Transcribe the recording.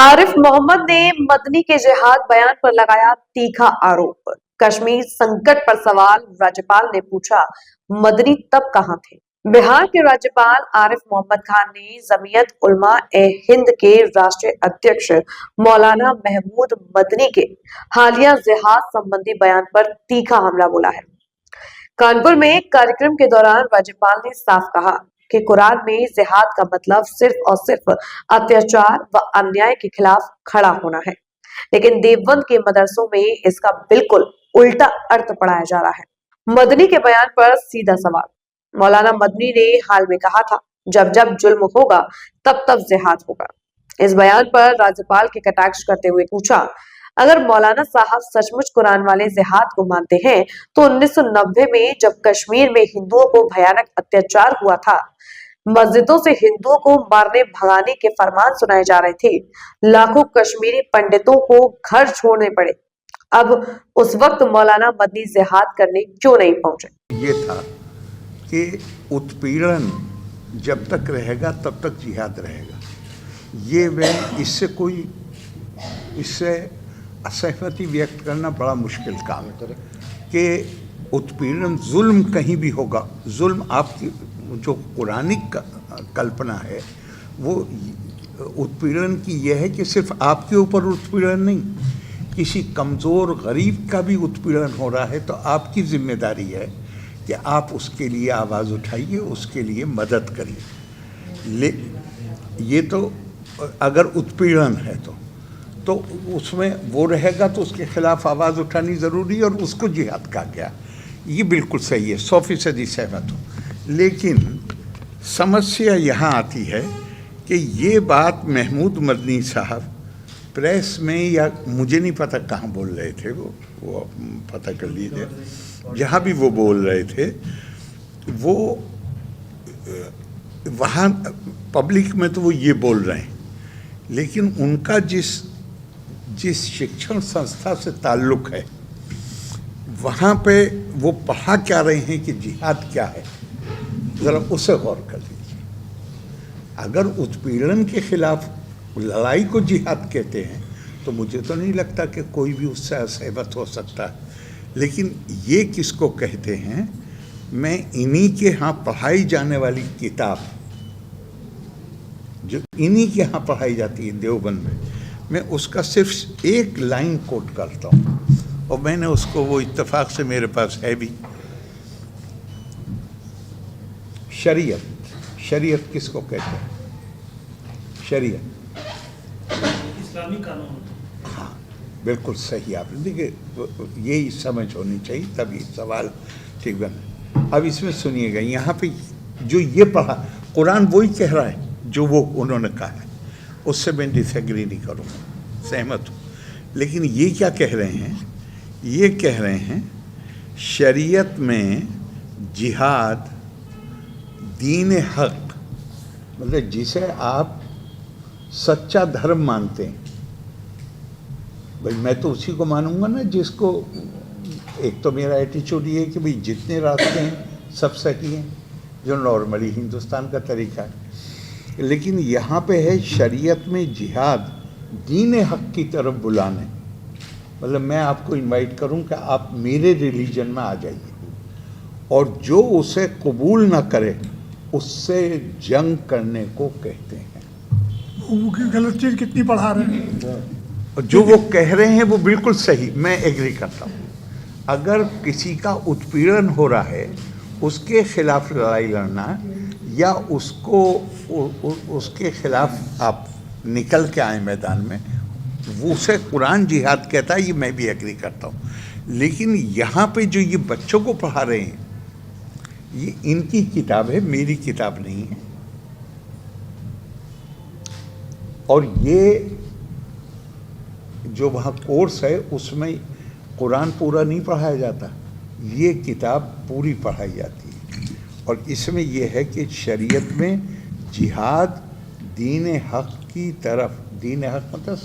आरिफ मोहम्मद ने मदनी के जिहाद बयान पर लगाया तीखा आरोप। कश्मीर संकट पर सवाल, राज्यपाल ने पूछा, मदनी तब कहां थे? बिहार के राज्यपाल आरिफ मोहम्मद खान ने जमीयत उलमा ए हिंद के राष्ट्रीय अध्यक्ष मौलाना महमूद मदनी के हालिया जिहाद संबंधी बयान पर तीखा हमला बोला है। कानपुर में एक कार्यक्रम के दौरान राज्यपाल ने साफ कहा कि कुरान में जिहाद का मतलब सिर्फ और सिर्फ अत्याचार व अन्याय के खिलाफ खड़ा होना है, लेकिन देवबंद के मदरसों में इसका बिल्कुल उल्टा अर्थ पढ़ाया जा रहा है। मदनी के बयान पर सीधा सवाल। मौलाना मदनी ने हाल में कहा था, जब जब जुल्म होगा तब तब जिहाद होगा। इस बयान पर राज्यपाल के कटाक्ष करते हुए पूछा, अगर मौलाना साहब सचमुच कुरान वाले जिहाद को मानते हैं तो 1990 में जब कश्मीर में हिंदुओं को भयानक अत्याचार हुआ था, मस्जिदों से हिंदुओं को मारने भगाने के फरमान सुनाए जा रहे थे, लाखों कश्मीरी पंडितों को घर छोड़ने पड़े, अब उस वक्त मौलाना मदनी जिहाद करने क्यों नहीं पहुंचे? ये था कि उत्पीड़न जब तक रहेगा तब तक जिहाद रहेगा। ये मैं इससे असहमति व्यक्त करना बड़ा मुश्किल काम है कि उत्पीड़न जुल्म कहीं भी होगा। जुल्म आपकी जो कुरानिक कल्पना है वो उत्पीड़न की यह है कि सिर्फ आपके ऊपर उत्पीड़न नहीं, किसी कमज़ोर गरीब का भी उत्पीड़न हो रहा है तो आपकी जिम्मेदारी है कि आप उसके लिए आवाज़ उठाइए, उसके लिए मदद करिए। ये तो अगर उत्पीड़न है तो उसमें वो रहेगा तो उसके खिलाफ आवाज़ उठानी ज़रूरी है और उसको जिहाद कहा गया। ये बिल्कुल सही है, 100% सहमत हूँ। लेकिन समस्या यहाँ आती है कि ये बात महमूद मदनी साहब प्रेस में या मुझे नहीं पता कहाँ बोल रहे थे, वो पता कर लीजिए, जहाँ भी वो बोल रहे थे वो वहाँ पब्लिक में तो वो ये बोल रहे हैं, लेकिन उनका जिस शिक्षण संस्था से ताल्लुक़ है वहाँ पे वो पढ़ा क्या रहे हैं कि जिहाद क्या है, ज़रा उसे गौर कर लीजिए। अगर उत्पीड़न के खिलाफ लड़ाई को जिहाद कहते हैं तो मुझे तो नहीं लगता कि कोई भी उससे असहमत हो सकता है। लेकिन ये किसको कहते हैं, मैं इन्हीं के यहाँ पढ़ाई जाने वाली किताब, जो इन्हीं के यहाँ पढ़ाई जाती है देवबंद में, मैं उसका सिर्फ एक लाइन कोट करता हूँ और मैंने उसको, वो इत्तेफाक से मेरे पास है भी। शरीयत किसको कहते हैं? शरीयत इस्लामी कानून। हाँ, बिल्कुल सही आपने, देखिए यही समझ होनी चाहिए तभी सवाल ठीक बना। अब इसमें सुनिएगा, यहाँ पे जो ये पढ़ा कुरान वही कह रहा है जो वो उन्होंने कहा है, उससे मैं डिसएग्री नहीं करूँगा, सहमत हूँ। लेकिन ये क्या कह रहे हैं? ये कह रहे हैं शरीयत में जिहाद दीन हक, मतलब जिसे आप सच्चा धर्म मानते हैं, भाई मैं तो उसी को मानूंगा ना जिसको, एक तो मेरा एटीट्यूड ये है कि भाई जितने रास्ते हैं सब सही हैं, जो नॉर्मली हिंदुस्तान का तरीका है। लेकिन यहाँ पे है शरीयत में जिहाद दीन हक की तरफ बुलाने, मतलब मैं आपको इनवाइट करूँ कि आप मेरे रिलीजन में आ जाइए, और जो उसे कबूल ना करे उससे जंग करने को कहते हैं। वो गलत चीज़ कितनी पढ़ा रहे हैं? जो वो कह रहे हैं वो बिल्कुल सही, मैं एग्री करता हूँ। अगर किसी का उत्पीड़न हो रहा है उसके खिलाफ लड़ाई लड़ना, या उसके खिलाफ आप निकल के आए मैदान में, वो उसे कुरान जिहाद कहता है, ये मैं भी एग्री करता हूँ। लेकिन यहाँ पे जो ये बच्चों को पढ़ा रहे हैं, ये इनकी किताब है, मेरी किताब नहीं है। और ये जो वहाँ कोर्स है उसमें कुरान पूरा नहीं पढ़ाया जाता, ये किताब पूरी पढ़ाई जाती है। और इसमें यह है कि शरीयत में जिहाद दीन हक की तरफ, दीन हक मतलब